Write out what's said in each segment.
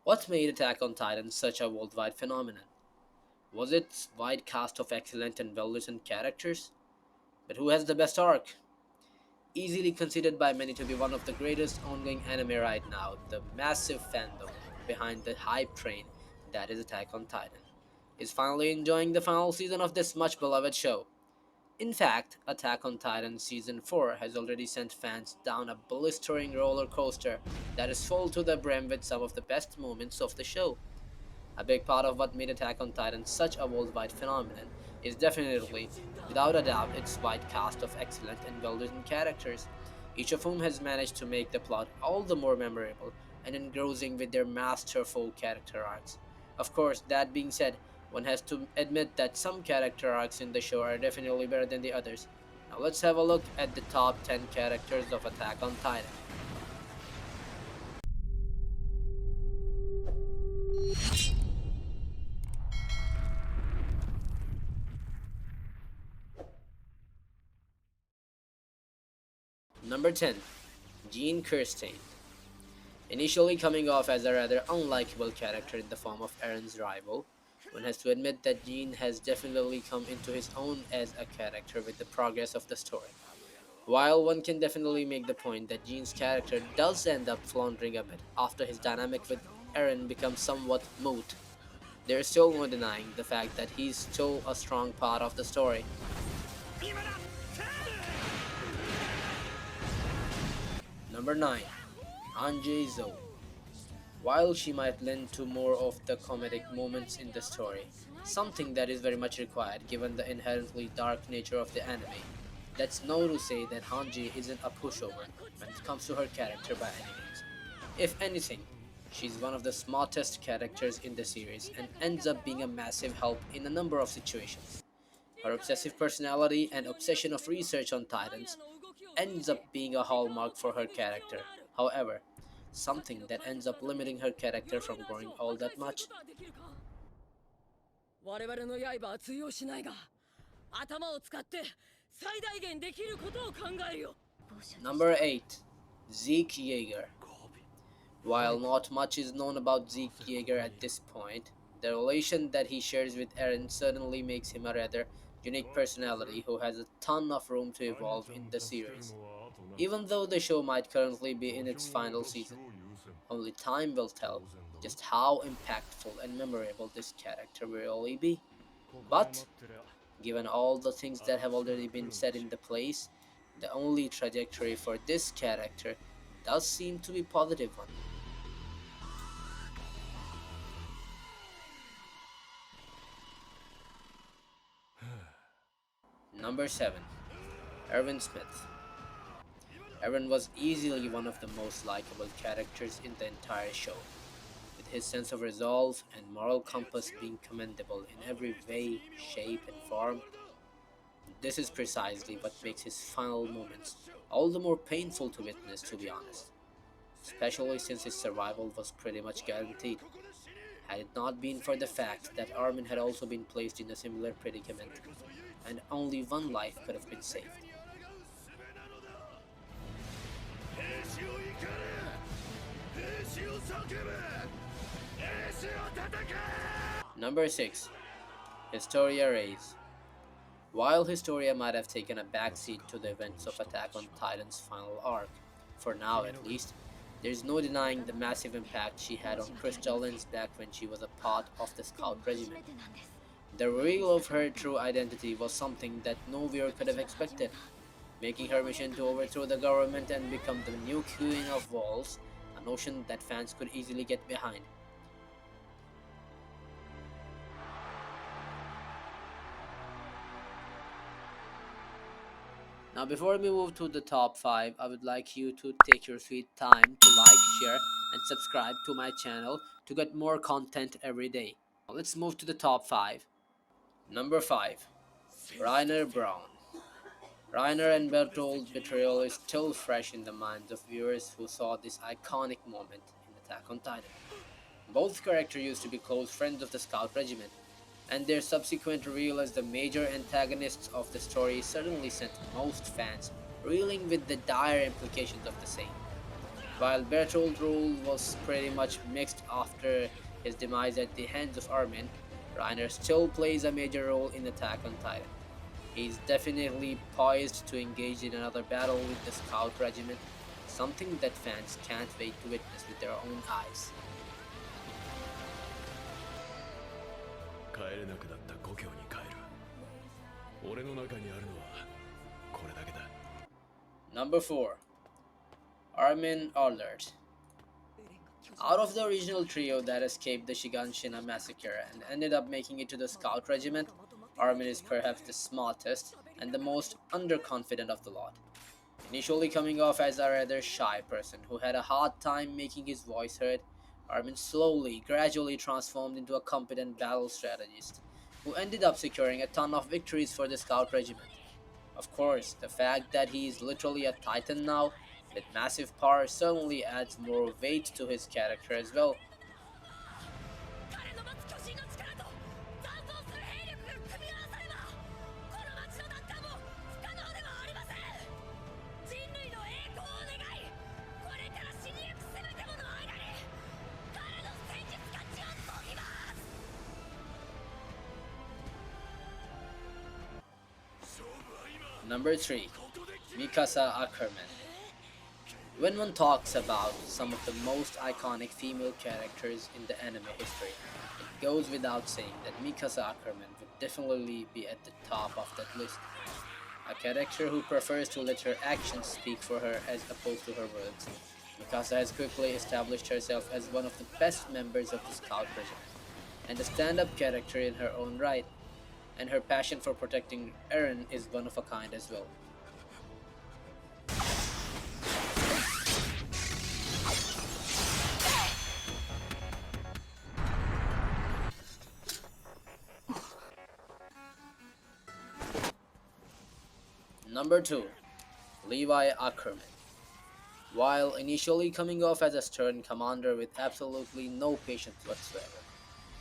What made Attack on Titan such a worldwide phenomenon? Was its wide cast of excellent and well-written characters? But who has the best arc? Easily considered by many to be one of the greatest ongoing anime right now, the massive fandom behind the hype train that is Attack on Titan is finally enjoying the final season of this much beloved show. In fact, Attack on Titan Season 4 has already sent fans down a blistering roller coaster that is full to the brim with some of the best moments of the show. A big part of what made Attack on Titan such a worldwide phenomenon is definitely, without a doubt, its wide cast of excellent and well-written characters, each of whom has managed to make the plot all the more memorable and engrossing with their masterful character arcs. Of course, that being said, one has to admit that some character arcs in the show are definitely better than the others. Now let's have a look at the top 10 characters of Attack on Titan. Number 10. Jean Kirstein. Initially coming off as a rather unlikable character in the form of Eren's rival, one has to admit that Jean has definitely come into his own as a character with the progress of the story. While one can definitely make the point that Jean's character does end up floundering a bit after his dynamic with Eren becomes somewhat moot, there is still no denying the fact that he's still a strong part of the story. Number 9. Hange Zoe. While she might lend to more of the comedic moments in the story, something that is very much required given the inherently dark nature of the anime, that's no to say that Hanji isn't a pushover when it comes to her character by any means. If anything, she's one of the smartest characters in the series and ends up being a massive help in a number of situations. Her obsessive personality and obsession of research on Titans ends up being a hallmark for her character. However, something that ends up limiting her character from growing all that much. Number 8. Zeke Jaegar. While not much is known about Zeke Jaegar at this point, the relation that he shares with Eren certainly makes him a rather unique personality who has a ton of room to evolve in the series. Even though the show might currently be in its final season, only time will tell just how impactful and memorable this character will really be. But, given all the things that have already been said in the place, the only trajectory for this character does seem to be positive one. Number 7. Erwin Smith. Eren was easily one of the most likable characters in the entire show, with his sense of resolve and moral compass being commendable in every way, shape, and form. This is precisely what makes his final moments all the more painful to witness, to be honest, especially since his survival was pretty much guaranteed. Had it not been for the fact that Armin had also been placed in a similar predicament, and only one life could have been saved. Number 6. Historia Reiss. While Historia might have taken a backseat to the events of Attack on Titan's final arc, for now at least, there is no denying the massive impact she had on crystallines back when she was a part of the Scout Regiment. The reveal of her true identity was something that no viewer could have expected, making her mission to overthrow the government and become the new Queen of Walls a notion that fans could easily get behind. Now, before we move to the top 5, I would like you to take your sweet time to like, share, and subscribe to my channel to get more content every day. Now, let's move to the top 5. Number 5. Reiner Braun. Reiner and Berthold's betrayal is still fresh in the minds of viewers who saw this iconic moment in Attack on Titan. Both characters used to be close friends of the Scout Regiment, and their subsequent reveal as the major antagonists of the story certainly sent most fans reeling with the dire implications of the same. While Bertold's role was pretty much mixed after his demise at the hands of Armin, Reiner still plays a major role in Attack on Titan. He's definitely poised to engage in another battle with the Scout Regiment, something that fans can't wait to witness with their own eyes. Number 4. Armin Arlert. Out of the original trio that escaped the Shiganshina massacre and ended up making it to the Scout Regiment, Armin is perhaps the smartest and the most underconfident of the lot. Initially coming off as a rather shy person who had a hard time making his voice heard, Armin gradually transformed into a competent battle strategist who ended up securing a ton of victories for the Scout Regiment. Of course, the fact that he is literally a titan now, with massive power, certainly adds more weight to his character as well. Number 3. Mikasa Ackermann. When one talks about some of the most iconic female characters in the anime history, it goes without saying that Mikasa Ackermann would definitely be at the top of that list. A character who prefers to let her actions speak for her as opposed to her words, Mikasa has quickly established herself as one of the best members of the Scout Regiment, and a stand-up character in her own right, and her passion for protecting Eren is one of a kind as well. Number 2. Levi Ackermann. While initially coming off as a stern commander with absolutely no patience whatsoever,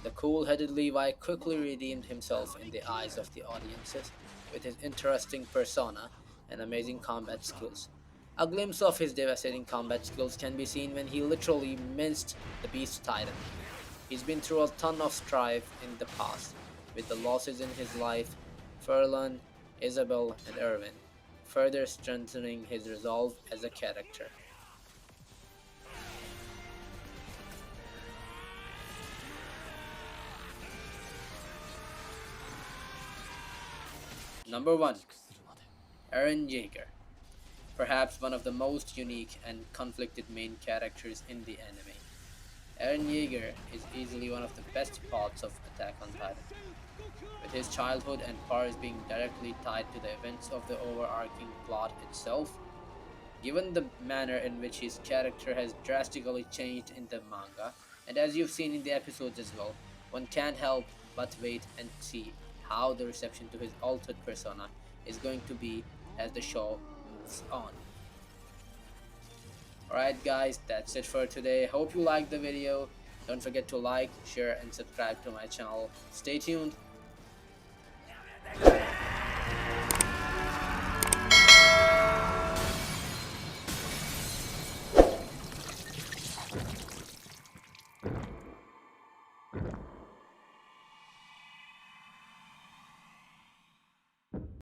the cool-headed Levi quickly redeemed himself in the eyes of the audiences with his interesting persona and amazing combat skills. A glimpse of his devastating combat skills can be seen when he literally minced the Beast Titan. He's been through a ton of strife in the past, with the losses in his life, Furlan, Isabel, and Erwin, further strengthening his resolve as a character. Number 1. Eren Jaegar. Perhaps one of the most unique and conflicted main characters in the anime. Eren Jaegar is easily one of the best parts of Attack on Titan, with his childhood and powers being directly tied to the events of the overarching plot itself. Given the manner in which his character has drastically changed in the manga, and as you've seen in the episodes as well, one can't help but wait and see how the reception to his altered persona is going to be as the show moves on. Alright guys, that's it for today. Hope you liked the video. Don't forget to like, share and subscribe to my channel. Stay tuned